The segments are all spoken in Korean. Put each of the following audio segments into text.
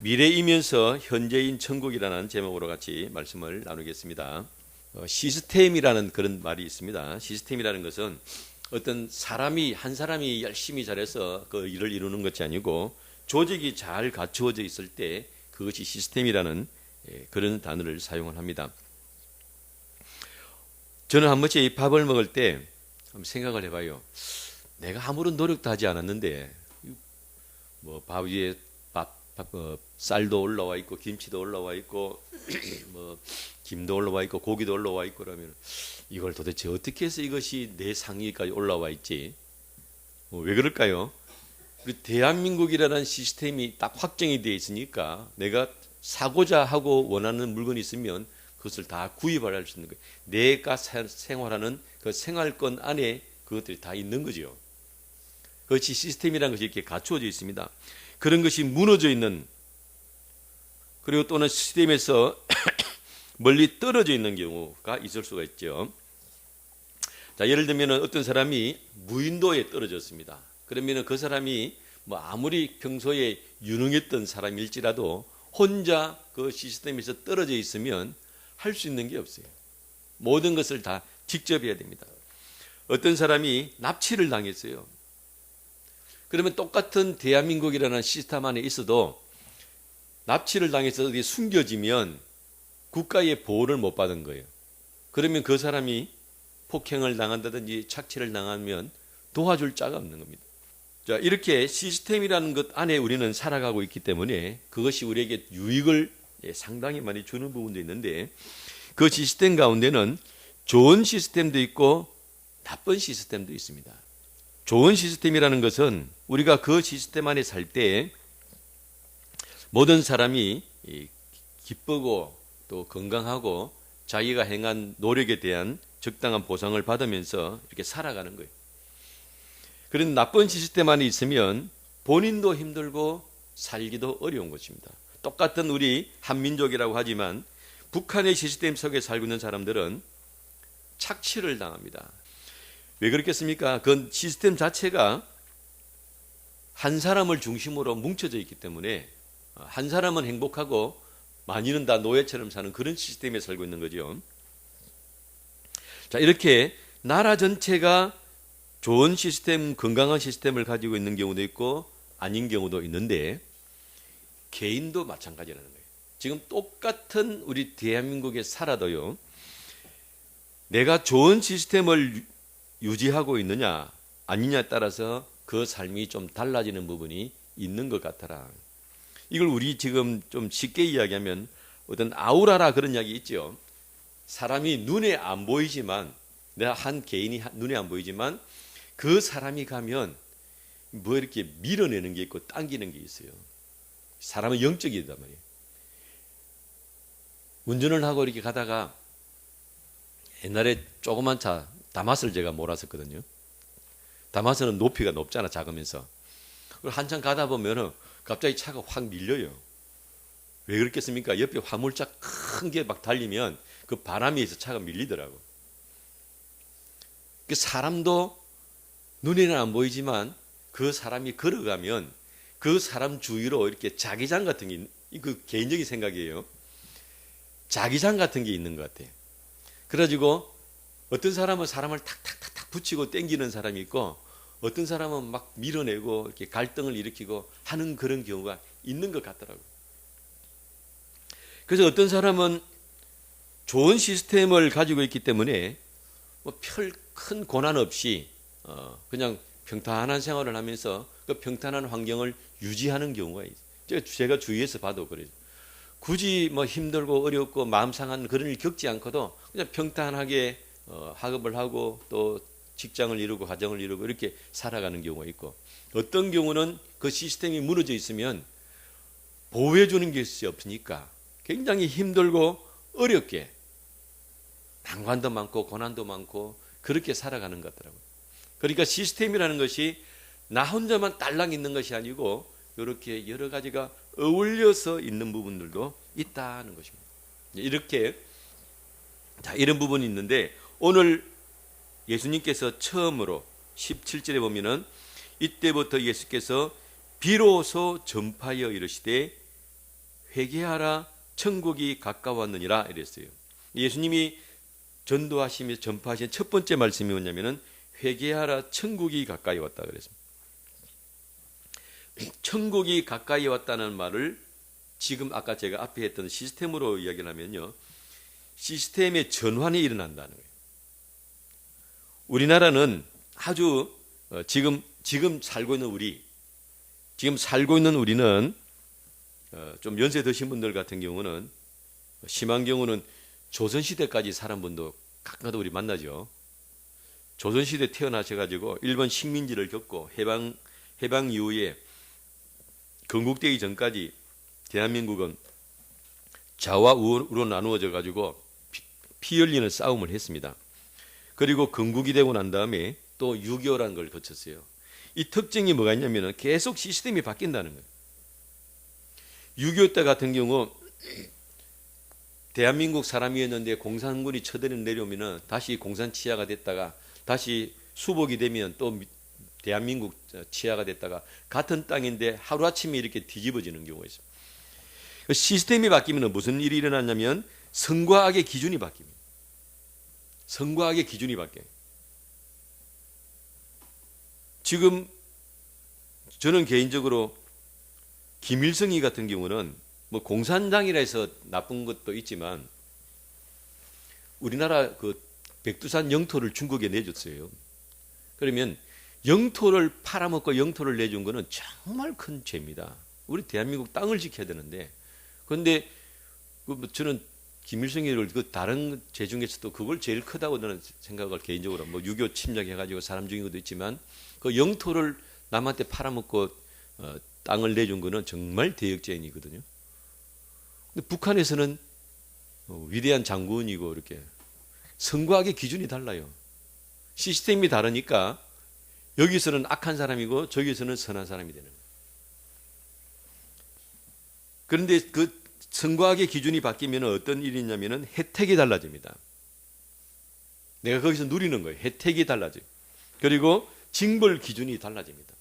미래이면서 현재인 천국이라는 제목으로 같이 말씀을 나누겠습니다. 시스템이라는 그런 말이 있습니다. 시스템이라는 것은 어떤 사람이 한 사람이 열심히 잘해서 그 일을 이루는 것이 아니고 조직이 잘 갖추어져 있을 때 그것이 시스템이라는 그런 단어를 사용을 합니다. 저는 한 번씩 밥을 먹을 때 한번 생각을 해봐요. 내가 아무런 노력도 하지 않았는데 뭐 밥 위에 쌀도 올라와 있고 김치도 올라와 있고 뭐 김도 올라와 있고 고기도 올라와 있고 그러면 이걸 도대체 어떻게 해서 이것이 내 상위까지 올라와 있지? 왜 그럴까요? 우리 대한민국이라는 시스템이 딱 확정이 되어 있으니까 내가 사고자 하고 원하는 물건이 있으면 그것을 다 구입할 수 있는 거예요. 내가 생활하는 그 생활권 안에 그것들이 다 있는 거죠. 그것이 시스템이라는 것이 이렇게 갖추어져 있습니다. 그런 것이 무너져 있는, 그리고 또는 시스템에서 멀리 떨어져 있는 경우가 있을 수가 있죠. 자, 예를 들면 어떤 사람이 무인도에 떨어졌습니다. 그러면 그 사람이 뭐 아무리 평소에 유능했던 사람일지라도 혼자 그 시스템에서 떨어져 있으면 할 수 있는 게 없어요. 모든 것을 다 직접 해야 됩니다. 어떤 사람이 납치를 당했어요. 그러면 똑같은 대한민국이라는 시스템 안에 있어도 납치를 당해서 어디 숨겨지면 국가의 보호를 못 받은 거예요. 그러면 그 사람이 폭행을 당한다든지 착취를 당하면 도와줄 자가 없는 겁니다. 자, 이렇게 시스템이라는 것 안에 우리는 살아가고 있기 때문에 그것이 우리에게 유익을 상당히 많이 주는 부분도 있는데, 그 시스템 가운데는 좋은 시스템도 있고 나쁜 시스템도 있습니다. 좋은 시스템이라는 것은 우리가 그 시스템 안에 살 때 모든 사람이 기쁘고 또 건강하고 자기가 행한 노력에 대한 적당한 보상을 받으면서 이렇게 살아가는 거예요. 그런 나쁜 시스템 안에 있으면 본인도 힘들고 살기도 어려운 것입니다. 똑같은 우리 한민족이라고 하지만 북한의 시스템 속에 살고 있는 사람들은 착취를 당합니다. 왜 그렇겠습니까? 그 시스템 자체가 한 사람을 중심으로 뭉쳐져 있기 때문에 한 사람은 행복하고 많이는 다 노예처럼 사는 그런 시스템에 살고 있는 거죠. 자, 이렇게 나라 전체가 좋은 시스템, 건강한 시스템을 가지고 있는 경우도 있고 아닌 경우도 있는데 개인도 마찬가지라는 거예요. 지금 똑같은 우리 대한민국에 살아도요, 내가 좋은 시스템을 유지하고 있느냐 아니냐에 따라서 그 삶이 좀 달라지는 부분이 있는 것 같더라. 이걸 우리 지금 좀 쉽게 이야기하면 어떤 아우라라 그런 이야기 있죠. 사람이 눈에 안 보이지만, 내가 한 개인이 눈에 안 보이지만 그 사람이 가면 뭐 이렇게 밀어내는 게 있고 당기는 게 있어요. 사람은 영적이단 말이에요. 운전을 하고 이렇게 가다가 옛날에 조그만 차 다마스를 제가 몰았었거든요. 다마스는 높이가 높잖아, 작으면서. 한참 가다 보면은 갑자기 차가 확 밀려요. 왜 그렇겠습니까? 옆에 화물차 큰 게 막 달리면 그 바람에 의해서 차가 밀리더라고. 그 사람도 눈에는 안 보이지만 그 사람이 걸어가면 그 사람 주위로 이렇게 자기장 같은 게, 그 개인적인 생각이에요. 자기장 같은 게 있는 것 같아요. 그래가지고 어떤 사람은 사람을 탁탁탁탁 붙이고 땡기는 사람이 있고 어떤 사람은 막 밀어내고 이렇게 갈등을 일으키고 하는 그런 경우가 있는 것 같더라고요. 그래서 어떤 사람은 좋은 시스템을 가지고 있기 때문에 뭐 별 큰 고난 없이 그냥 평탄한 생활을 하면서 그 평탄한 환경을 유지하는 경우가 있어요. 제가 주위에서 봐도 그래요. 굳이 뭐 힘들고 어렵고 마음 상한 그런 일 겪지 않고도 그냥 평탄하게 학업을 하고 또 직장을 이루고 가정을 이루고 이렇게 살아가는 경우가 있고, 어떤 경우는 그 시스템이 무너져 있으면 보호해 주는 것이 없으니까 굉장히 힘들고 어렵게 난관도 많고 고난도 많고 그렇게 살아가는 것 같더라고요. 그러니까 시스템이라는 것이 나 혼자만 딸랑 있는 것이 아니고 이렇게 여러 가지가 어울려서 있는 부분들도 있다는 것입니다. 이렇게 이런 부분이 있는데, 오늘 예수님께서 처음으로 17절에 보면은 이때부터 예수께서 비로소 전파하여 이르시되 회개하라 천국이 가까웠느니라 이랬어요. 예수님이 전도하시며 전파하신 첫 번째 말씀이 뭐냐면은 회개하라 천국이 가까이 왔다 그랬습니다. 천국이 가까이 왔다는 말을 지금 아까 제가 앞에 했던 시스템으로 이야기를 하면요, 시스템의 전환이 일어난다는 거예요. 우리나라는 아주 지금 살고 있는 우리는 좀 연세 드신 분들 같은 경우는, 심한 경우는 조선시대까지 살은 분도 가끔가다 우리 만나죠. 조선시대 태어나셔가지고 일본 식민지를 겪고 해방 이후에 건국되기 전까지 대한민국은 좌와 우로 나누어져 가지고 피 흘리는 싸움을 했습니다. 그리고 건국이 되고 난 다음에 또 6.25라는 걸 거쳤어요. 이 특징이 뭐가 있냐면 계속 시스템이 바뀐다는 거예요. 6.25 때 같은 경우 대한민국 사람이었는데 공산군이 쳐들어 내려오면 다시 공산 치하가 됐다가 다시 수복이 되면 또 대한민국 치하가 됐다가 같은 땅인데 하루아침에 이렇게 뒤집어지는 경우가 있습니다. 시스템이 바뀌면 무슨 일이 일어났냐면 선과 악의 기준이 바뀝니다. 선과 악의 기준이 바뀌어요. 지금 저는 개인적으로 김일성이 같은 경우는 뭐 공산당이라 해서 나쁜 것도 있지만 우리나라 그 백두산 영토를 중국에 내줬어요. 그러면 영토를 팔아먹고 영토를 내준 거는 정말 큰 죄입니다. 우리 대한민국 땅을 지켜야 되는데, 그런데 저는 김일성이를 그 다른 죄 중에서도 그걸 제일 크다고 저는 생각을 개인적으로, 뭐 6.25 침략해가지고 사람 죽인 것도 있지만 그 영토를 남한테 팔아먹고 땅을 내준 거는 정말 대역죄인이거든요. 근데 북한에서는 위대한 장군이고 이렇게 선과 악의 기준이 달라요. 시스템이 다르니까 여기서는 악한 사람이고 저기서는 선한 사람이 되는 거예요. 그런데 그 선과 악의 기준이 바뀌면 어떤 일이 있냐면 혜택이 달라집니다. 내가 거기서 누리는 거예요. 혜택이 달라져요. 그리고 징벌 기준이 달라집니다.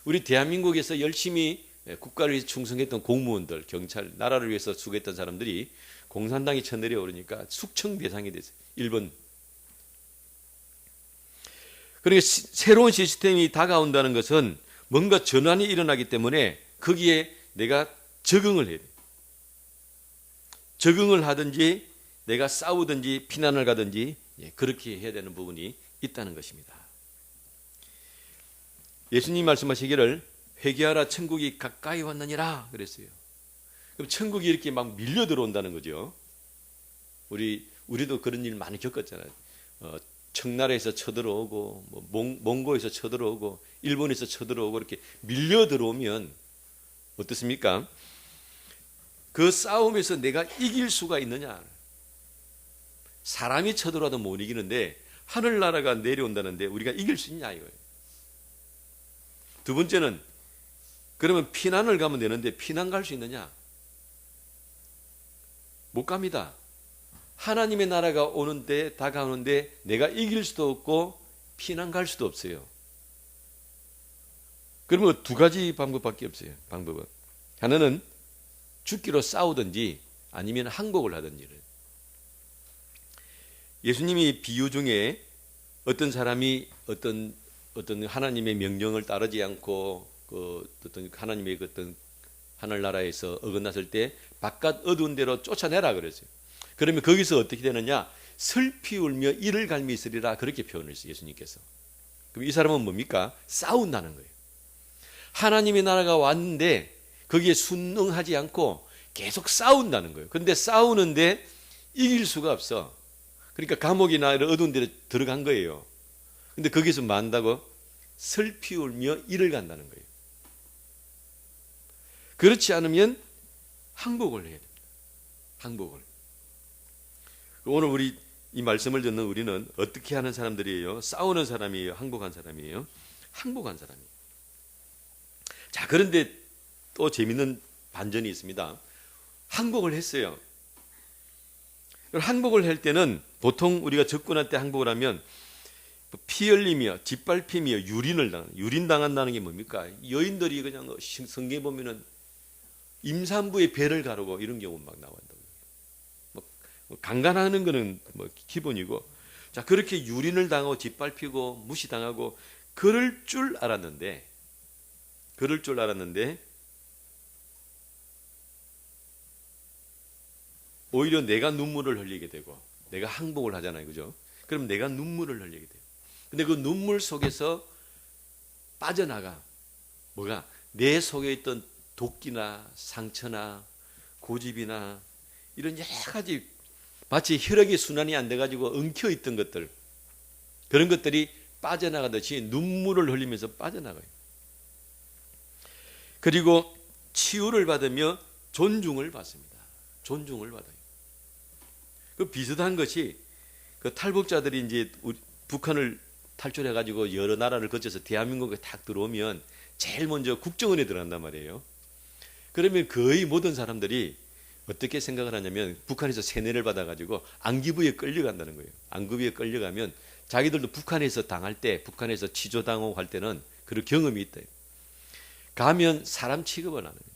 우리 대한민국에서 열심히 국가를 위해서 충성했던 공무원들, 경찰, 나라를 위해서 수고했던 사람들이 공산당이 쳐내려 오르니까 숙청 대상이 됐어요. 일본. 그러니까 새로운 시스템이 다가온다는 것은 뭔가 전환이 일어나기 때문에 거기에 내가 적응을 해야 돼요. 적응을 하든지 내가 싸우든지 피난을 가든지 그렇게 해야 되는 부분이 있다는 것입니다. 예수님 말씀하시기를 회개하라 천국이 가까이 왔느니라 그랬어요. 그럼 천국이 이렇게 막 밀려 들어온다는 거죠. 우리도 그런 일 많이 겪었잖아요. 청나라에서 쳐들어오고 몽고에서 쳐들어오고 일본에서 쳐들어오고 이렇게 밀려 들어오면 어떻습니까? 그 싸움에서 내가 이길 수가 있느냐? 사람이 쳐들어와도 못 이기는데 하늘나라가 내려온다는데 우리가 이길 수 있냐 이거예요. 두 번째는 그러면 피난을 가면 되는데 피난 갈 수 있느냐? 못 갑니다. 하나님의 나라가 오는데 다가오는데 내가 이길 수도 없고 피난 갈 수도 없어요. 그러면 두 가지 방법밖에 없어요. 방법은 하나는 죽기로 싸우든지 아니면 항복을 하든지를. 예수님이 비유 중에 어떤 사람이 어떤 하나님의 명령을 따르지 않고 어떤 하나님의 어떤 하늘나라에서 어긋났을 때 바깥 어두운 데로 쫓아내라 그랬어요. 그러면 거기서 어떻게 되느냐? 슬피 울며 이를 갈미 있으리라 그렇게 표현을 했어요. 예수님께서. 그럼 이 사람은 뭡니까? 싸운다는 거예요. 하나님의 나라가 왔는데 거기에 순응하지 않고 계속 싸운다는 거예요. 그런데 싸우는데 이길 수가 없어. 그러니까 감옥이나 이런 어두운 데로 들어간 거예요. 근데 거기서 뭐 한다고? 슬피 울며 이를 간다는 거예요. 그렇지 않으면 항복을 해야 됩니다. 항복을. 오늘 우리 이 말씀을 듣는 우리는 어떻게 하는 사람들이에요? 싸우는 사람이에요? 항복한 사람이에요? 항복한 사람이에요. 자, 그런데 또 재밌는 반전이 있습니다. 항복을 했어요. 항복을 할 때는 보통 우리가 접근할 때 항복을 하면 피 흘리며 짓밟히며 유린당한다는 게 뭡니까? 여인들이 그냥 성경에 보면은 임산부의 배를 가르고 이런 경우 막 나온다고요. 뭐 강간하는 거는 뭐 기본이고, 자 그렇게 유린을 당하고 짓밟히고 무시당하고 그럴 줄 알았는데 오히려 내가 눈물을 흘리게 되고, 내가 항복을 하잖아요, 그죠? 그럼 내가 눈물을 흘리게 돼요. 근데 그 눈물 속에서 빠져나가 뭐가 내 속에 있던 도끼나 상처나 고집이나 이런 여러 가지 마치 혈액이 순환이 안 돼가지고 엉켜 있던 것들, 그런 것들이 빠져나가듯이 눈물을 흘리면서 빠져나가요. 그리고 치유를 받으며 존중을 받습니다. 존중을 받아요. 그 비슷한 것이 그 탈북자들이 이제 북한을 탈출해 가지고 여러 나라를 거쳐서 대한민국에 탁 들어오면 제일 먼저 국정원에 들어간단 말이에요. 그러면 거의 모든 사람들이 어떻게 생각을 하냐면 북한에서 세뇌를 받아 가지고 안기부에 끌려간다는 거예요. 안기부에 끌려가면 자기들도 북한에서 당할 때, 북한에서 치조당하고 할 때는 그런 경험이 있다. 가면 사람 취급을 안 합니다.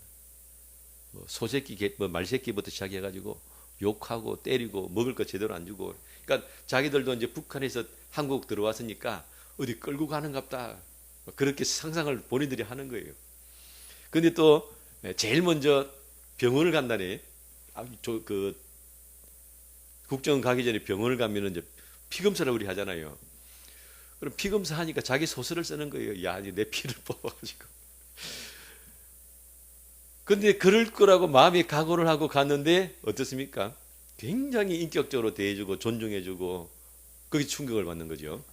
뭐 소새끼, 뭐 말새끼부터 시작해 가지고 욕하고 때리고 먹을 거 제대로 안 주고, 그러니까 자기들도 이제 북한에서 한국 들어왔으니까 어디 끌고 가는갑다, 그렇게 상상을 본인들이 하는 거예요. 근데 또 제일 먼저 병원을 간다네. 그 국정원 가기 전에 병원을 가면은 이제 피검사를 우리 하잖아요. 그럼 피검사 하니까 자기 소설을 쓰는 거예요. 야, 내 피를 뽑아가지고. 근데 그럴 거라고 마음에 각오를 하고 갔는데 어떻습니까? 굉장히 인격적으로 대해주고 존중해주고, 그게 충격을 받는 거죠.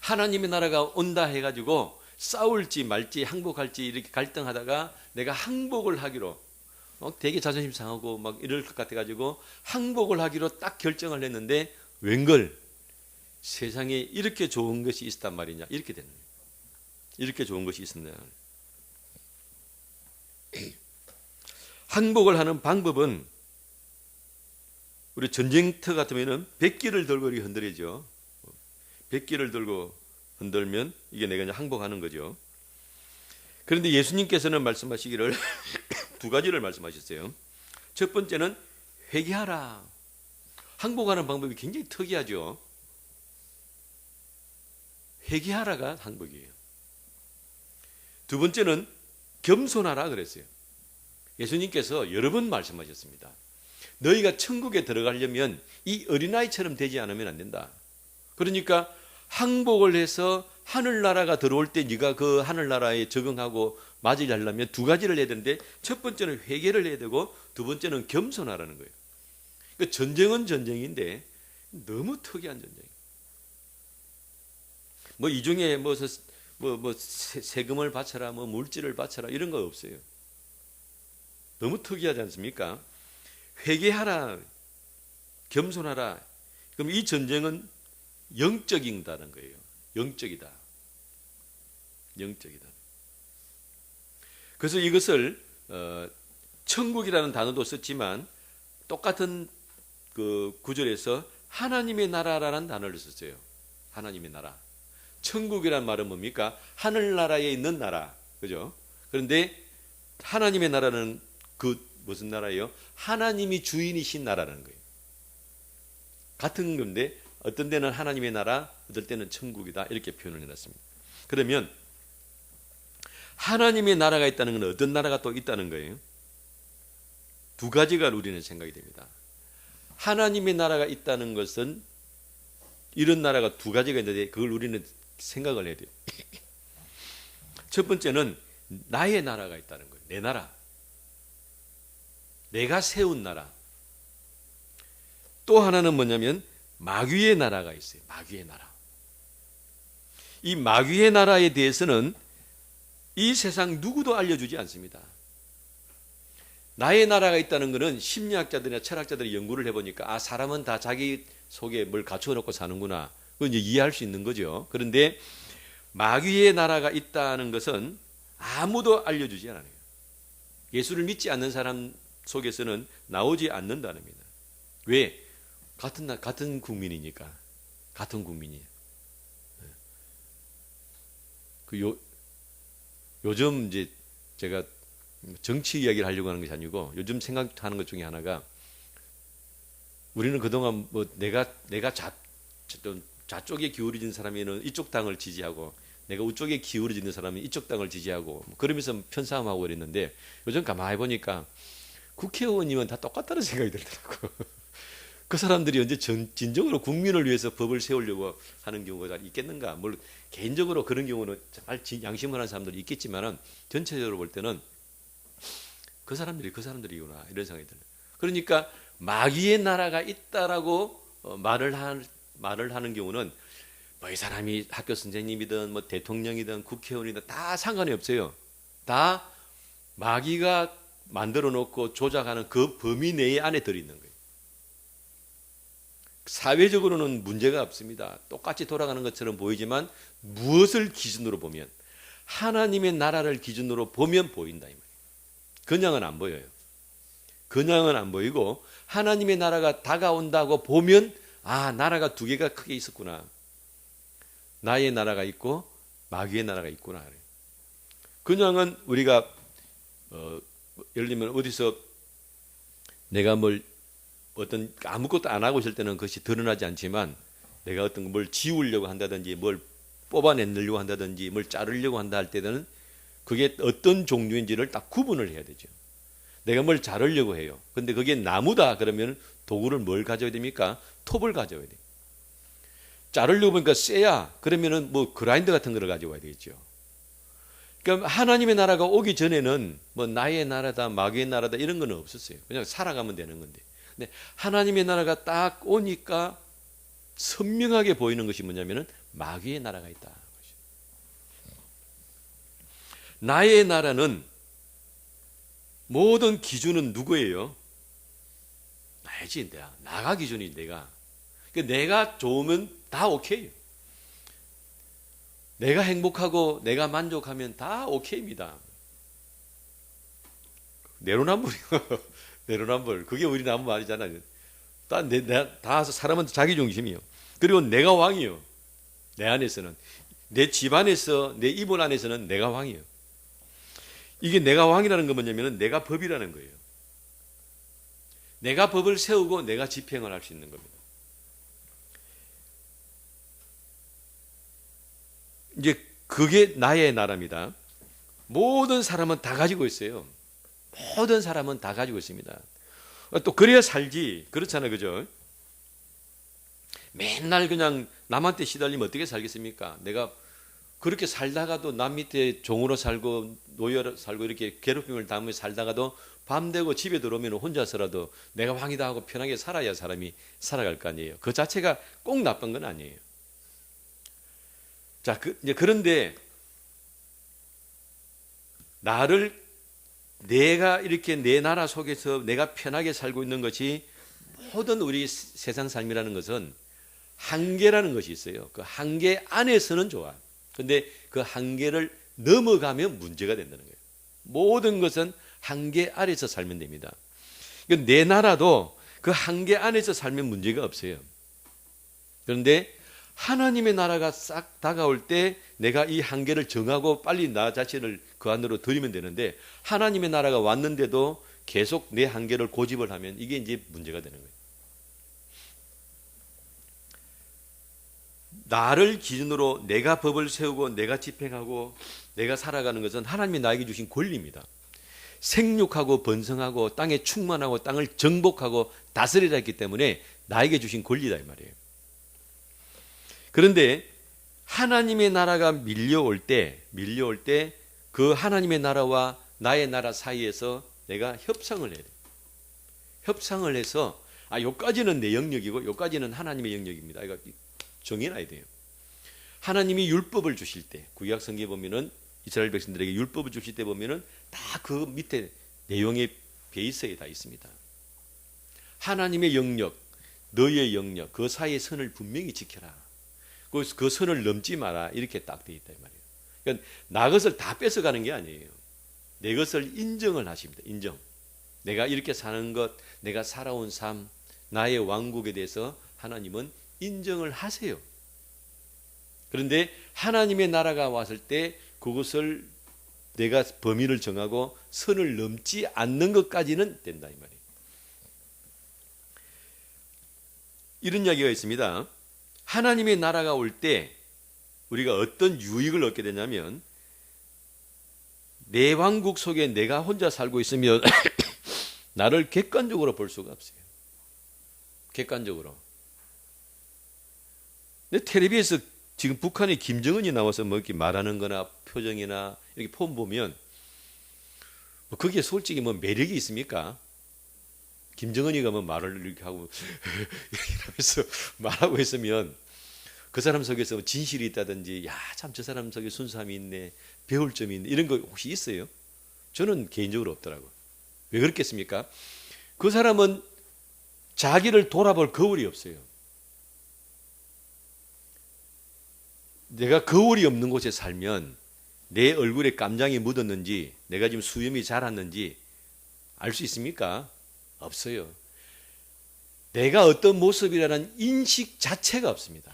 하나님의 나라가 온다 해가지고 싸울지 말지 항복할지 이렇게 갈등하다가 내가 항복을 하기로, 되게 자존심 상하고 막 이럴 것 같아가지고 항복을 하기로 딱 결정을 했는데 웬걸 세상에 이렇게 좋은 것이 있었단 말이냐, 이렇게 되는 거예요. 이렇게 좋은 것이 있었냐. 항복을 하는 방법은, 우리 전쟁터 같으면은 백기를 들고 이렇게 흔들리죠. 백기를 들고 흔들면 이게 내가 이제 항복하는 거죠. 그런데 예수님께서는 말씀하시기를 두 가지를 말씀하셨어요. 첫 번째는 회개하라. 항복하는 방법이 굉장히 특이하죠. 회개하라가 항복이에요. 두 번째는 겸손하라 그랬어요. 예수님께서 여러 번 말씀하셨습니다. 너희가 천국에 들어가려면 이 어린아이처럼 되지 않으면 안 된다. 그러니까 항복을 해서 하늘나라가 들어올 때 네가 그 하늘나라에 적응하고 맞이하려면 두 가지를 해야 되는데, 첫 번째는 회개를 해야 되고 두 번째는 겸손하라는 거예요. 그러니까 전쟁은 전쟁인데 너무 특이한 전쟁이에요. 뭐 이 중에 세금을 바쳐라, 뭐 물질을 바쳐라 이런 거 없어요. 너무 특이하지 않습니까? 회개하라, 겸손하라. 그럼 이 전쟁은 영적이다는 거예요. 영적이다. 영적이다. 그래서 이것을 천국이라는 단어도 썼지만 똑같은 그 구절에서 하나님의 나라라는 단어를 썼어요. 하나님의 나라. 천국이란 말은 뭡니까? 하늘나라에 있는 나라. 그죠? 그런데 하나님의 나라는 그 무슨 나라예요? 하나님이 주인이신 나라라는 거예요. 같은 건데 어떤 데는 하나님의 나라, 어떨 때는 천국이다, 이렇게 표현을 해놨습니다. 그러면 하나님의 나라가 있다는 건 어떤 나라가 또 있다는 거예요? 두 가지가 우리는 생각이 됩니다. 하나님의 나라가 있다는 것은 이런 나라가 두 가지가 있는데 그걸 우리는 생각을 해야 돼요. 첫 번째는 나의 나라가 있다는 거예요. 내 나라. 내가 세운 나라. 또 하나는 뭐냐면 마귀의 나라가 있어요. 마귀의 나라. 이 마귀의 나라에 대해서는 이 세상 누구도 알려주지 않습니다. 나의 나라가 있다는 것은 심리학자들이나 철학자들이 연구를 해보니까 사람은 다 자기 속에 뭘 갖춰놓고 사는구나, 그건 이제 이해할 수 있는 거죠. 그런데 마귀의 나라가 있다는 것은 아무도 알려주지 않아요. 예수를 믿지 않는 사람 속에서는 나오지 않는다는 겁니다. 왜? 같은 국민이니까. 같은 국민이에요. 요즘 이제 제가 정치 이야기를 하려고 하는 것이 아니고 요즘 생각하는 것 중에 하나가 우리는 그동안 뭐 내가 좌쪽에 기울어진 사람이면 이쪽 당을 지지하고 내가 우쪽에 기울어지는 사람은 이쪽 당을 지지하고 그러면서 편싸움하고 그랬는데 요즘 가만히 보니까 국회의원이면 다 똑같다는 생각이 들더라고. 그 사람들이 언제 진정으로 국민을 위해서 법을 세우려고 하는 경우가 있겠는가? 물론 개인적으로 그런 경우는 정말 양심을 하는 사람들이 있겠지만은 전체적으로 볼 때는 그 사람들이구나 이런 생각이 들어요. 그러니까 마귀의 나라가 있다라고 말을 하는 경우는 뭐 이 사람이 학교 선생님이든 뭐 대통령이든 국회의원이든 다 상관이 없어요. 다 마귀가 만들어 놓고 조작하는 그 범위 내에 안에 들어있는 거예요. 사회적으로는 문제가 없습니다. 똑같이 돌아가는 것처럼 보이지만 무엇을 기준으로 보면 하나님의 나라를 기준으로 보면 보인다 이 말이에요. 그냥은 안 보여요. 그냥은 안 보이고 하나님의 나라가 다가온다고 보면 아 나라가 두 개가 크게 있었구나. 나의 나라가 있고 마귀의 나라가 있구나. 그냥은 우리가 예를 들면 어디서 내가 뭘 어떤 아무것도 안 하고 있을 때는 그것이 드러나지 않지만 내가 어떤 뭘 지우려고 한다든지 뭘 뽑아내려고 한다든지 뭘 자르려고 한다 할 때는 그게 어떤 종류인지를 딱 구분을 해야 되죠. 내가 뭘 자르려고 해요. 근데 그게 나무다 그러면 도구를 뭘 가져야 됩니까? 톱을 가져야 돼요. 자르려고 보니까 쇠야. 그러면은 뭐 그라인더 같은 거를 가져와야 되겠죠. 그러니까 하나님의 나라가 오기 전에는 뭐 나의 나라다, 마귀의 나라다 이런 건 없었어요. 그냥 살아가면 되는 건데. 근데 하나님의 나라가 딱 오니까 선명하게 보이는 것이 뭐냐면은 마귀의 나라가 있다. 나의 나라는 모든 기준은 누구예요? 나지, 나가 기준이 내가. 그러니까 내가 좋으면 다 오케이. 내가 행복하고 내가 만족하면 다 오케이입니다. 내로남불이요. 내로남불. 그게 우리 나무 말이잖아요. 다 사람은 자기 중심이요. 그리고 내가 왕이요. 내 안에서는. 내 집안에서, 내 이불 안에서는 내가 왕이요. 이게 내가 왕이라는 건 뭐냐면 내가 법이라는 거예요. 내가 법을 세우고 내가 집행을 할 수 있는 겁니다. 이제 그게 나의 나라입니다. 모든 사람은 다 가지고 있어요. 모든 사람은 다 가지고 있습니다. 또 그래야 살지. 그렇잖아요. 그죠? 맨날 그냥 남한테 시달리면 어떻게 살겠습니까? 내가 그렇게 살다가도 남 밑에 종으로 살고 노예로 살고 이렇게 괴롭힘을 당하며 살다가도 밤 되고 집에 들어오면 혼자서라도 내가 왕이다 하고 편하게 살아야 사람이 살아갈 거 아니에요. 그 자체가 꼭 나쁜 건 아니에요. 자, 그런데 내가 이렇게 내 나라 속에서 내가 편하게 살고 있는 것이 모든 우리 세상 삶이라는 것은 한계라는 것이 있어요. 그 한계 안에서는 좋아. 근데 그 한계를 넘어가면 문제가 된다는 거예요. 모든 것은 한계 아래서 살면 됩니다. 내 나라도 그 한계 안에서 살면 문제가 없어요. 그런데 하나님의 나라가 싹 다가올 때 내가 이 한계를 정하고 빨리 나 자신을 그 안으로 들이면 되는데 하나님의 나라가 왔는데도 계속 내 한계를 고집을 하면 이게 이제 문제가 되는 거예요. 나를 기준으로 내가 법을 세우고 내가 집행하고 내가 살아가는 것은 하나님이 나에게 주신 권리입니다. 생육하고 번성하고 땅에 충만하고 땅을 정복하고 다스리라 했기 때문에 나에게 주신 권리다 이 말이에요. 그런데 하나님의 나라가 밀려올 때 그 하나님의 나라와 나의 나라 사이에서 내가 협상을 해야 돼요. 협상을 해서 요까지는 내 영역이고 요까지는 하나님의 영역입니다. 이거 정해놔야 돼요. 하나님이 율법을 주실 때 구약 성경에 보면은 이스라엘 백성들에게 율법을 주실 때 보면은 다 그 밑에 내용의 베이스에 다 있습니다. 하나님의 영역, 너의 영역, 그 사이의 선을 분명히 지켜라. 그 선을 넘지 마라. 이렇게 딱 되어 있다 이 말이에요. 그러니까 나 것을 다 뺏어가는 게 아니에요. 내 것을 인정을 하십니다. 인정. 내가 이렇게 사는 것, 내가 살아온 삶, 나의 왕국에 대해서 하나님은 인정을 하세요. 그런데 하나님의 나라가 왔을 때 그것을 내가 범위를 정하고 선을 넘지 않는 것까지는 된다 이 말이에요. 이런 이야기가 있습니다. 하나님의 나라가 올 때 우리가 어떤 유익을 얻게 되냐면, 내 왕국 속에 내가 혼자 살고 있으면 나를 객관적으로 볼 수가 없어요. 객관적으로. 근데 텔레비에서 지금 북한의 김정은이 나와서 뭐 이렇게 말하는 거나 표정이나 이렇게 폼 보면 뭐 거기에 솔직히 뭐 매력이 있습니까? 김정은이가 뭐 말을 이렇게 하고 이러면서 말하고 있으면 그 사람 속에서 진실이 있다든지, 야, 참 저 사람 속에 순수함이 있네, 배울 점이 있네, 이런 거 혹시 있어요? 저는 개인적으로 없더라고요. 왜 그렇겠습니까? 그 사람은 자기를 돌아볼 거울이 없어요. 내가 거울이 없는 곳에 살면 내 얼굴에 깜장이 묻었는지, 내가 지금 수염이 자랐는지 알 수 있습니까? 없어요. 내가 어떤 모습이라는 인식 자체가 없습니다.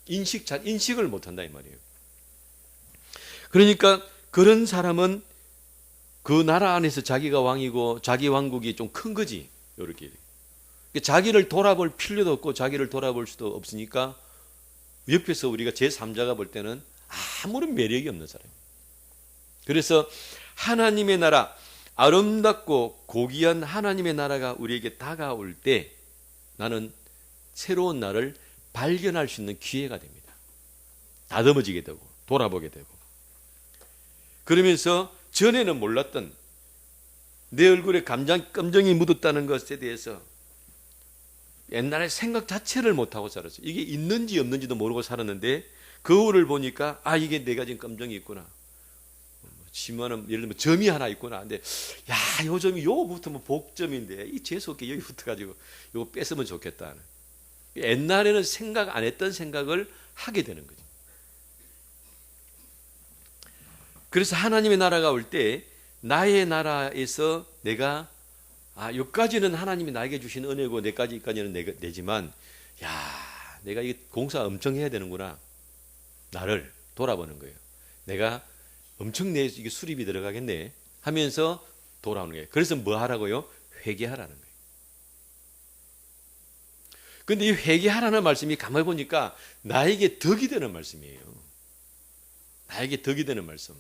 인식을 못한다 이 말이에요. 그러니까 그런 사람은 그 나라 안에서 자기가 왕이고 자기 왕국이 좀 큰 거지. 이렇게 자기를 돌아볼 필요도 없고 자기를 돌아볼 수도 없으니까 옆에서 우리가 제3자가 볼 때는 아무런 매력이 없는 사람이에요. 그래서 하나님의 나라, 아름답고 고귀한 하나님의 나라가 우리에게 다가올 때 나는 새로운 나를 발견할 수 있는 기회가 됩니다. 다듬어지게 되고 돌아보게 되고, 그러면서 전에는 몰랐던 내 얼굴에 깜정이 묻었다는 것에 대해서 옛날에 생각 자체를 못하고 살았어요. 이게 있는지 없는지도 모르고 살았는데 거울을 보니까 이게 내가 지금 깜정이 있구나, 심하는 예를 들면 점이 하나 있구나. 근데 야, 요 점이 요 붙으면 복점인데 이 재수없게 여기 붙어가지고 요거 뺐으면 좋겠다. 옛날에는 생각 안 했던 생각을 하게 되는 거죠. 그래서 하나님의 나라가 올 때 나의 나라에서 내가 여기까지는 하나님이 나에게 주신 은혜고 여기까지는 내지만, 야, 내가 이 공사 엄청 해야 되는구나. 나를 돌아보는 거예요. 내가 엄청 이게 수립이 들어가겠네 하면서 돌아오는 거예요. 그래서 뭐 하라고요? 회개하라는 거예요. 근데 이 회개하라는 말씀이 가만히 보니까 나에게 덕이 되는 말씀이에요. 나에게 덕이 되는 말씀.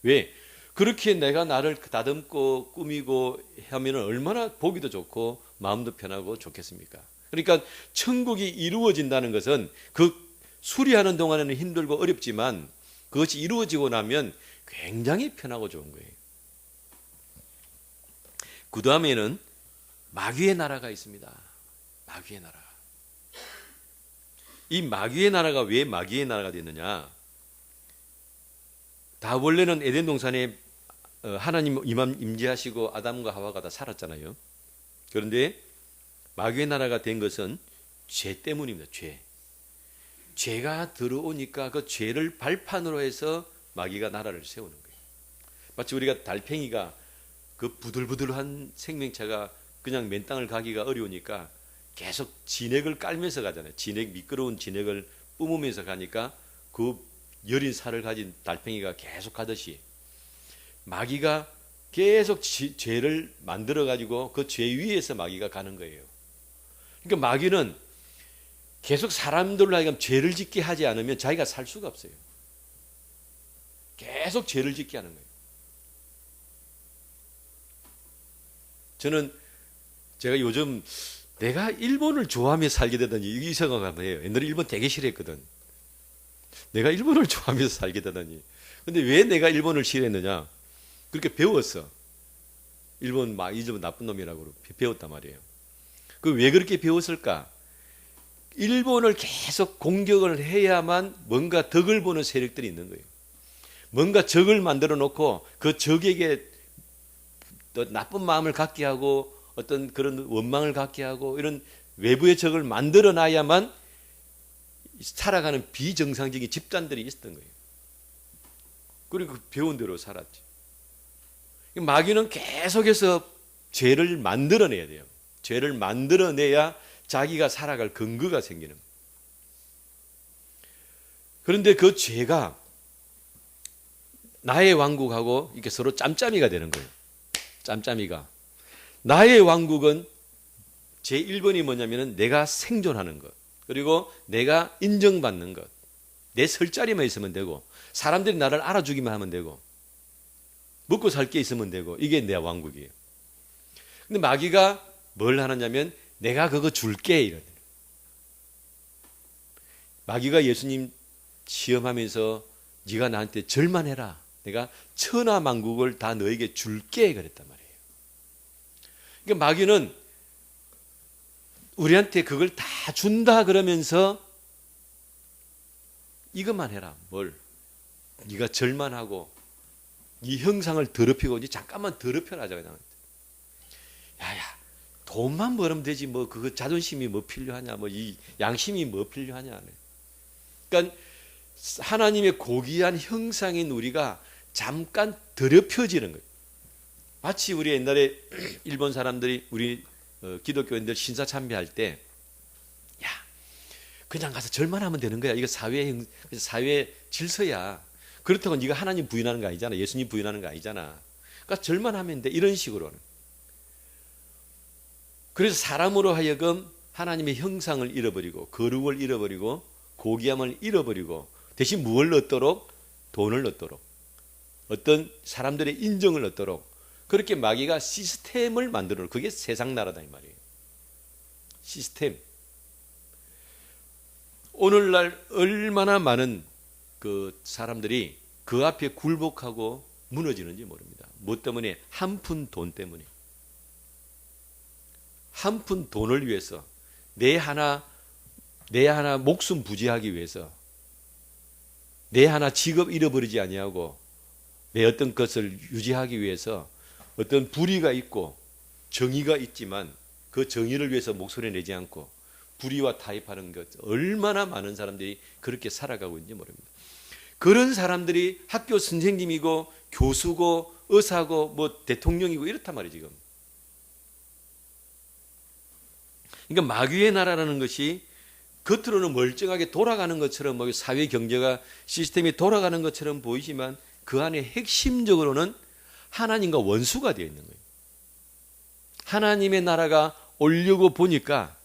왜? 그렇게 내가 나를 다듬고 꾸미고 하면 얼마나 보기도 좋고 마음도 편하고 좋겠습니까? 그러니까 천국이 이루어진다는 것은 그 수리하는 동안에는 힘들고 어렵지만 그것이 이루어지고 나면 굉장히 편하고 좋은 거예요. 그 다음에는 마귀의 나라가 있습니다. 마귀의 나라. 이 마귀의 나라가 왜 마귀의 나라가 됐느냐? 다 원래는 에덴 동산에 하나님 임재하시고 아담과 하와가 다 살았잖아요. 그런데 마귀의 나라가 된 것은 죄 때문입니다. 죄가 들어오니까 그 죄를 발판으로 해서 마귀가 나라를 세우는 거예요. 마치 우리가 달팽이가 그 부들부들한 생명체가 그냥 맨 땅을 가기가 어려우니까 계속 진액을 깔면서 가잖아요. 미끄러운 진액을 뿜으면서 가니까 그 여린 살을 가진 달팽이가 계속 가듯이 마귀가 계속 죄를 만들어 가지고 그 죄 위에서 마귀가 가는 거예요. 그러니까 마귀는 계속 사람들로 하여금 죄를 짓게 하지 않으면 자기가 살 수가 없어요. 계속 죄를 짓게 하는 거예요. 제가 요즘 내가 일본을 좋아하며 살게 되다니 이 생각을 해요. 옛날에 일본 되게 싫어했거든. 내가 일본을 좋아하면서 살게 되다니. 근데 왜 내가 일본을 싫어했느냐? 그렇게 배웠어. 일본 이 점 나쁜 놈이라고 배웠단 말이에요. 그 왜 그렇게 배웠을까? 일본을 계속 공격을 해야만 뭔가 덕을 보는 세력들이 있는 거예요. 뭔가 적을 만들어 놓고 그 적에게 또 나쁜 마음을 갖게 하고 어떤 그런 원망을 갖게 하고 이런 외부의 적을 만들어 놔야만 살아가는 비정상적인 집단들이 있었던 거예요. 그리고 배운 대로 살았지. 마귀는 계속해서 죄를 만들어내야 돼요. 죄를 만들어내야 자기가 살아갈 근거가 생기는 거예요. 그런데 그 죄가 나의 왕국하고 이게 서로 짬짬이가 되는 거예요. 짬짬이가. 나의 왕국은 제 1번이 뭐냐면은 내가 생존하는 것. 그리고 내가 인정받는 것. 내 설 자리만 있으면 되고, 사람들이 나를 알아주기만 하면 되고, 먹고 살 게 있으면 되고, 이게 내 왕국이에요. 근데 마귀가 뭘 하느냐면 내가 그거 줄게 이러는. 마귀가 예수님 시험하면서 네가 나한테 절만 해라. 내가 천하만국을 다 너에게 줄게 그랬단 말이에요. 그러니까 마귀는 우리한테 그걸 다 준다 그러면서 이것만 해라. 뭘? 네가 절만하고 네 형상을 더럽히고 이제 잠깐만 더럽혀라. 그냥. 야야, 돈만 벌으면 되지 뭐 그거 자존심이 뭐 필요하냐, 뭐 이 양심이 뭐 필요하냐. 그러니까 하나님의 고귀한 형상인 우리가 잠깐 더럽혀지는 거예요. 마치 우리 옛날에 일본 사람들이 우리 기독교인들 신사 참배할 때, 야 그냥 가서 절만 하면 되는 거야. 이거 사회 질서야. 그렇다고 네가 하나님 부인하는 거 아니잖아. 예수님 부인하는 거 아니잖아. 그러니까 절만 하면 돼. 이런 식으로는. 그래서 사람으로 하여금 하나님의 형상을 잃어버리고 거룩을 잃어버리고 고귀함을 잃어버리고 대신 무엇을 얻도록? 돈을 얻도록, 어떤 사람들의 인정을 얻도록 그렇게 마귀가 시스템을 만들어. 그게 세상 나라다 이 말이에요. 시스템. 오늘날 얼마나 많은 그 사람들이 그 앞에 굴복하고 무너지는지 모릅니다. 뭐 때문에? 한 푼 돈 때문에. 한 푼 돈을 위해서 내 하나 목숨 부지하기 위해서 내 하나 직업 잃어버리지 아니하고 내 어떤 것을 유지하기 위해서 어떤 불의가 있고 정의가 있지만 그 정의를 위해서 목소리 내지 않고 불의와 타협하는 것, 얼마나 많은 사람들이 그렇게 살아가고 있는지 모릅니다. 그런 사람들이 학교 선생님이고 교수고 의사고 뭐 대통령이고 이렇단 말이에요 지금. 그러니까 마귀의 나라라는 것이 겉으로는 멀쩡하게 돌아가는 것처럼 뭐 사회 경제가 시스템이 돌아가는 것처럼 보이지만 그 안에 핵심적으로는 하나님과 원수가 되어 있는 거예요. 하나님의 나라가 오려고 보니까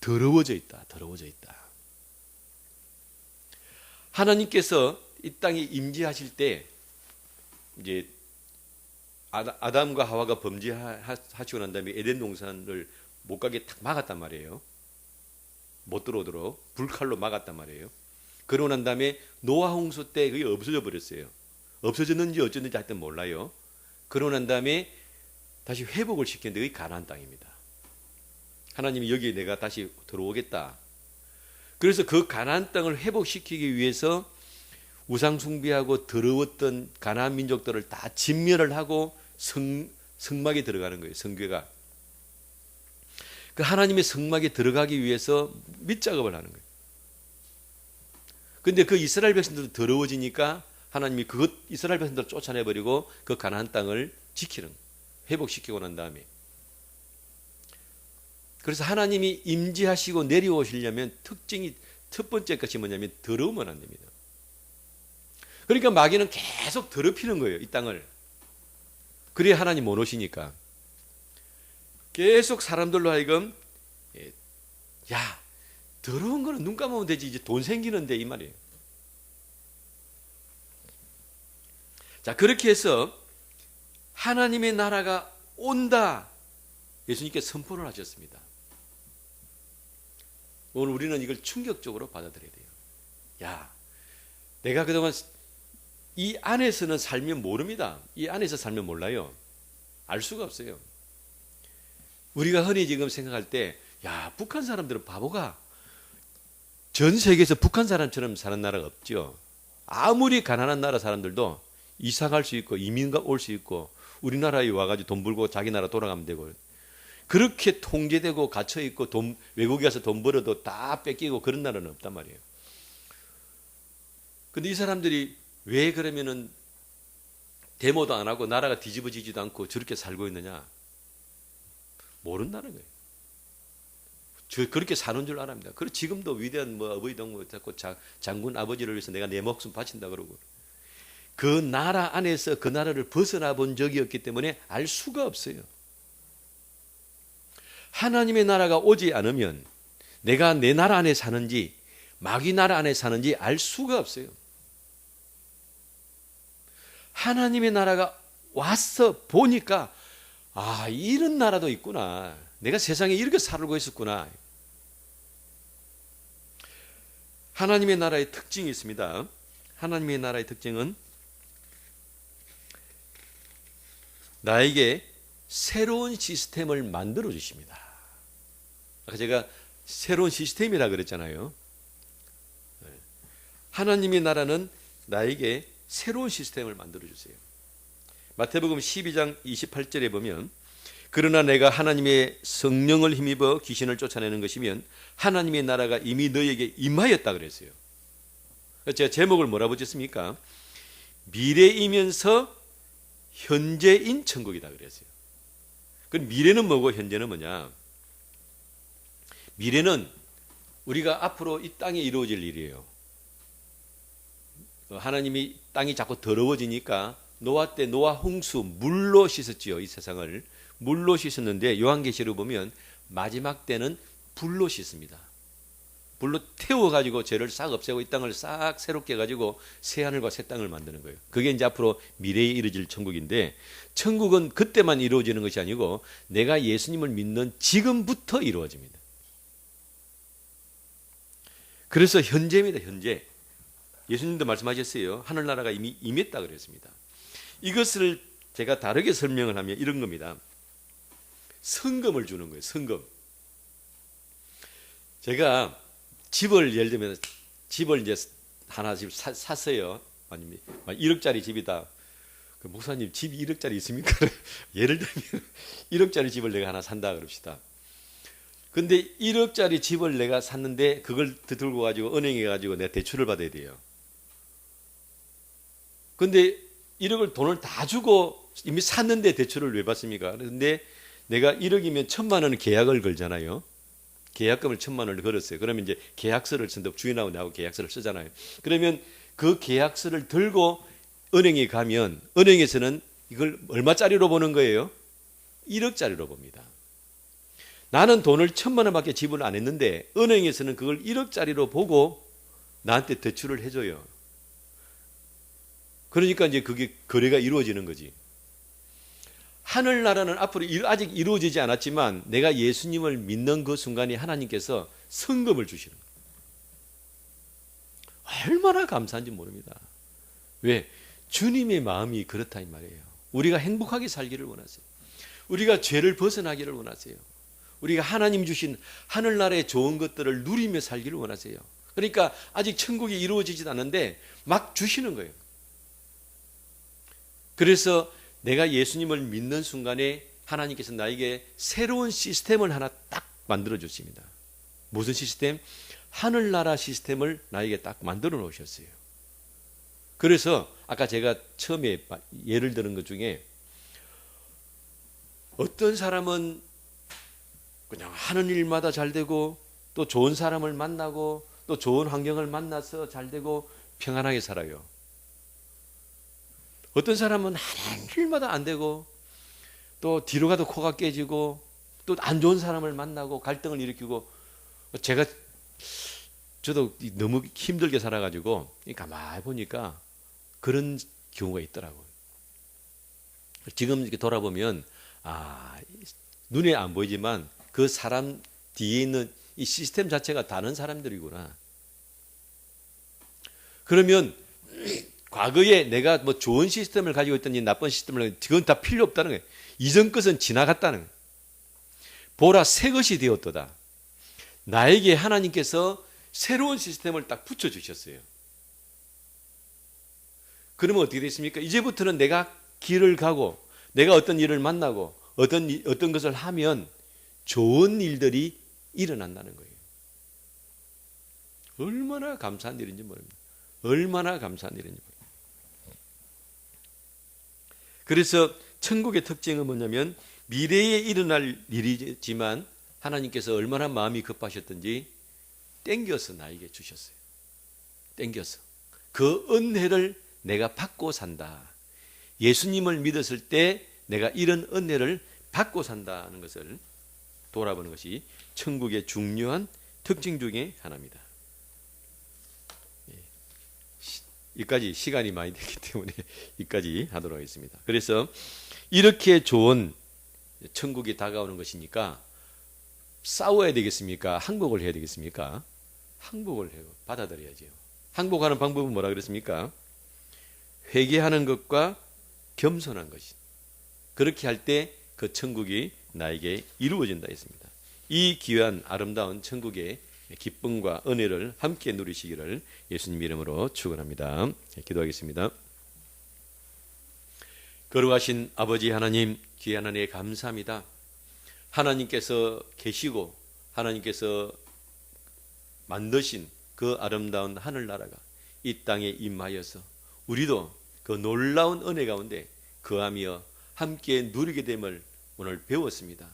더러워져 있다. 더러워져 있다. 하나님께서 이 땅에 임재하실 때 이제 아담과 하와가 범죄하시고 난 다음에 에덴 동산을 못 가게 탁 막았단 말이에요. 못 들어오도록 불칼로 막았단 말이에요. 그러고 난 다음에 노아 홍수 때 그게 없어져 버렸어요. 없어졌는지 어쩌는지 하여튼 몰라요. 그러고 난 다음에 다시 회복을 시켰는데 그게 가나안 땅입니다. 하나님이 여기에 내가 다시 들어오겠다. 그래서 그 가나안 땅을 회복시키기 위해서 우상 숭배하고 더러웠던 가나안 민족들을 다 진멸을 하고 성막에 들어가는 거예요. 성궤가. 그 하나님의 성막에 들어가기 위해서 밑작업을 하는 거예요. 근데 그 이스라엘 백성들도 더러워지니까 하나님이 이스라엘 백성들을 쫓아내버리고 그 가나안 땅을 지키는 거예요. 회복시키고 난 다음에. 그래서 하나님이 임재하시고 내려오시려면 특징이 첫 번째 것이 뭐냐면 더러우면 안 됩니다. 그러니까 마귀는 계속 더럽히는 거예요. 이 땅을. 그래야 하나님 못 오시니까. 계속 사람들로 하여금 야 더러운 거는 눈 감으면 되지 이제 돈 생기는데 이 말이에요. 자 그렇게 해서 하나님의 나라가 온다. 예수님께서 선포를 하셨습니다. 오늘 우리는 이걸 충격적으로 받아들여야 돼요. 야, 내가 그동안 이 안에서는 살면 모릅니다. 이 안에서 살면 몰라요. 알 수가 없어요. 우리가 흔히 지금 생각할 때, 야, 북한 사람들은 바보가 전 세계에서 북한 사람처럼 사는 나라가 없죠. 아무리 가난한 나라 사람들도 이사 갈 수 있고 이민 올 수 있고 우리나라에 와가지고 돈 벌고 자기 나라 돌아가면 되고 그렇게 통제되고 갇혀 있고 외국에 가서 돈 벌어도 다 뺏기고 그런 나라는 없단 말이에요. 근데 이 사람들이 왜 그러면은 데모도 안 하고 나라가 뒤집어지지도 않고 저렇게 살고 있느냐? 모른다는 거예요. 그렇게 사는 줄 알합니다. 그리고 지금도 위대한 뭐 어버이 동무 자꾸 장군 아버지를 위해서 내가 내 목숨 바친다 그러고 그 나라 안에서 그 나라를 벗어나 본 적이 없기 때문에 알 수가 없어요. 하나님의 나라가 오지 않으면 내가 내 나라 안에 사는지 마귀 나라 안에 사는지 알 수가 없어요. 하나님의 나라가 와서 보니까 아, 이런 나라도 있구나. 내가 세상에 이렇게 살고 있었구나. 하나님의 나라의 특징이 있습니다. 하나님의 나라의 특징은 나에게 새로운 시스템을 만들어 주십니다. 아까 제가 새로운 시스템이라 그랬잖아요. 하나님의 나라는 나에게 새로운 시스템을 만들어 주세요. 마태복음 12장 28절에 보면 그러나 내가 하나님의 성령을 힘입어 귀신을 쫓아내는 것이면 하나님의 나라가 이미 너에게 임하였다 그랬어요. 제가 제목을 뭐라 붙였습니까? 미래이면서 현재인 천국이다 그랬어요. 그럼 미래는 뭐고 현재는 뭐냐? 미래는 우리가 앞으로 이 땅에 이루어질 일이에요. 하나님이 땅이 자꾸 더러워지니까 노아 때 노아 홍수 물로 씻었지요. 이 세상을 물로 씻었는데 요한계시록 보면 마지막 때는 불로 씻습니다. 불로 태워가지고 죄를 싹 없애고 이 땅을 싹 새롭게 해가지고 새 하늘과 새 땅을 만드는 거예요. 그게 이제 앞으로 미래에 이루어질 천국인데 천국은 그때만 이루어지는 것이 아니고 내가 예수님을 믿는 지금부터 이루어집니다. 그래서 현재입니다. 현재. 예수님도 말씀하셨어요. 하늘나라가 이미 임했다 그랬습니다. 이것을 제가 다르게 설명을 하면 이런 겁니다. 성금을 주는 거예요. 성금. 제가 집을 예를 들면 집을 이제 하나 집 샀어요. 아니면 1억짜리 집이다. 그 목사님 집이 1억짜리 있습니까? 예를 들면 1억짜리 집을 내가 하나 산다 그럽시다. 근데 1억짜리 집을 내가 샀는데 그걸 들고 가지고 은행에 가지고 내가 대출을 받아야 돼요. 근데 1억을 돈을 다 주고 이미 샀는데 대출을 왜 받습니까? 그런데 내가 1억이면 1,000만 원 계약을 걸잖아요. 계약금을 1,000만 원을 걸었어요. 그러면 이제 계약서를 쓴다. 주인하고 나하고 계약서를 쓰잖아요. 그러면 그 계약서를 들고 은행에 가면 은행에서는 이걸 얼마짜리로 보는 거예요? 1억짜리로 봅니다. 나는 돈을 1,000만 원밖에 지불 안 했는데 은행에서는 그걸 1억짜리로 보고 나한테 대출을 해줘요. 그러니까 이제 그게 거래가 이루어지는 거지. 하늘나라는 앞으로 아직 이루어지지 않았지만 내가 예수님을 믿는 그 순간에 하나님께서 성금을 주시는 거예요. 얼마나 감사한지 모릅니다. 왜? 주님의 마음이 그렇다 이 말이에요. 우리가 행복하게 살기를 원하세요. 우리가 죄를 벗어나기를 원하세요. 우리가 하나님 주신 하늘나라의 좋은 것들을 누리며 살기를 원하세요. 그러니까 아직 천국이 이루어지지 않는데 막 주시는 거예요. 그래서 내가 예수님을 믿는 순간에 하나님께서 나에게 새로운 시스템을 하나 딱 만들어 주십니다. 무슨 시스템? 하늘나라 시스템을 나에게 딱 만들어 놓으셨어요. 그래서 아까 제가 처음에 예를 드는 것 중에 어떤 사람은 그냥 하는 일마다 잘 되고 또 좋은 사람을 만나고 또 좋은 환경을 만나서 잘 되고 평안하게 살아요. 어떤 사람은 하는 일마다 안 되고 또 뒤로 가도 코가 깨지고 또 안 좋은 사람을 만나고 갈등을 일으키고 저도 너무 힘들게 살아가지고 가만히 보니까 그런 경우가 있더라고요. 지금 이렇게 돌아보면 눈에 안 보이지만 그 사람 뒤에 있는 이 시스템 자체가 다른 사람들이구나. 그러면 과거에 내가 뭐 좋은 시스템을 가지고 있더니 나쁜 시스템을 그건 다 필요 없다는 거예요. 이전 것은 지나갔다는 거예요. 보라 새 것이 되었도다. 나에게 하나님께서 새로운 시스템을 딱 붙여주셨어요. 그러면 어떻게 됐습니까? 이제부터는 내가 길을 가고 내가 어떤 일을 만나고 어떤 것을 하면 좋은 일들이 일어난다는 거예요. 얼마나 감사한 일인지 모릅니다. 얼마나 감사한 일인지 모릅니다. 그래서 천국의 특징은 뭐냐면 미래에 일어날 일이지만 하나님께서 얼마나 마음이 급하셨던지 땡겨서 나에게 주셨어요. 땡겨서 그 은혜를 내가 받고 산다. 예수님을 믿었을 때 내가 이런 은혜를 받고 산다는 것을 돌아보는 것이 천국의 중요한 특징 중에 하나입니다. 여기까지 시간이 많이 되기 때문에 여기까지 하도록 하겠습니다. 그래서 이렇게 좋은 천국이 다가오는 것이니까 싸워야 되겠습니까? 항복을 해야 되겠습니까? 항복을 해요. 받아들여야죠. 항복하는 방법은 뭐라 그랬습니까? 회개하는 것과 겸손한 것이. 그렇게 할 때 그 천국이 나에게 이루어진다 했습니다. 이 귀한 아름다운 천국의 기쁨과 은혜를 함께 누리시기를 예수님 이름으로 축원합니다. 기도하겠습니다. 거룩하신 아버지 하나님, 귀한 은혜 감사합니다. 하나님께서 계시고 하나님께서 만드신 그 아름다운 하늘나라가 이 땅에 임하여서 우리도 그 놀라운 은혜 가운데 거하며 함께 누리게 됨을 오늘 배웠습니다.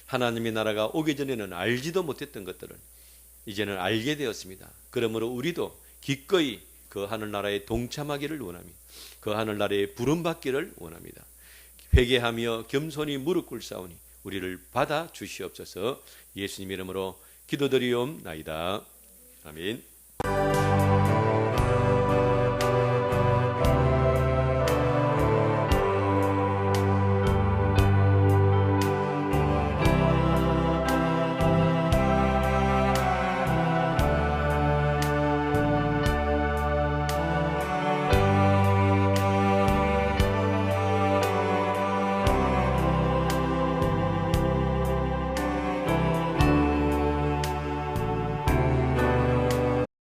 하나님의 나라가 오기 전에는 알지도 못했던 것들을 이제는 알게 되었습니다. 그러므로 우리도 기꺼이 그 하늘나라에 동참하기를 원합니다. 그 하늘나라에 부름받기를 원합니다. 회개하며 겸손히 무릎 꿇사오니 우리를 받아 주시옵소서. 예수님 이름으로 기도드리옵나이다. 아멘.